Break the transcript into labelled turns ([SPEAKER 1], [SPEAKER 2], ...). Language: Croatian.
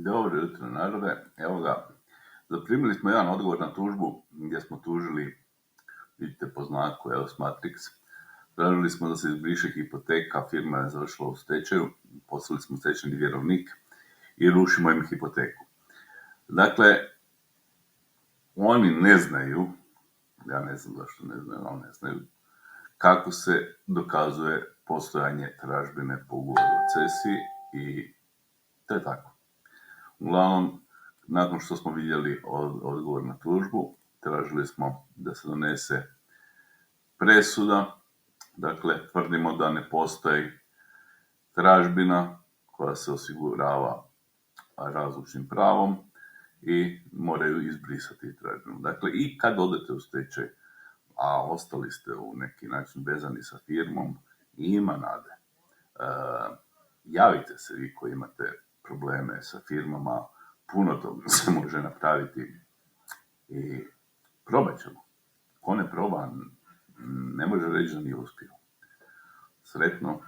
[SPEAKER 1] Dobro jutro, narode. Evo ga, zaprimili smo jedan odgovor na tužbu gdje smo tužili, vidite po znaku, Matrix. Tražili smo da se izbriše hipoteka, firma je završila u stečaju, poslali smo stečajni vjerovnik i rušimo im hipoteku. Dakle, oni ne znaju, ja ne znam zašto ne znaju, ali ne znaju, kako se dokazuje postojanje tražbine po ugovoru o cesiji i to je tako. Uglavnom, nakon što smo vidjeli odgovor na tužbu, tražili smo da se donese presuda. Dakle, tvrdimo da ne postoji tražbina koja se osigurava razlučnim pravom i moraju izbrisati tražbinu. Dakle, i kad odete u stečaj, a ostali ste u neki način vezani sa firmom, ima nade. Javite se vi koji imate probleme sa firmama, puno toga se može napraviti i probat ćemo. Ko ne proba, ne može reći da nije uspio. Sretno.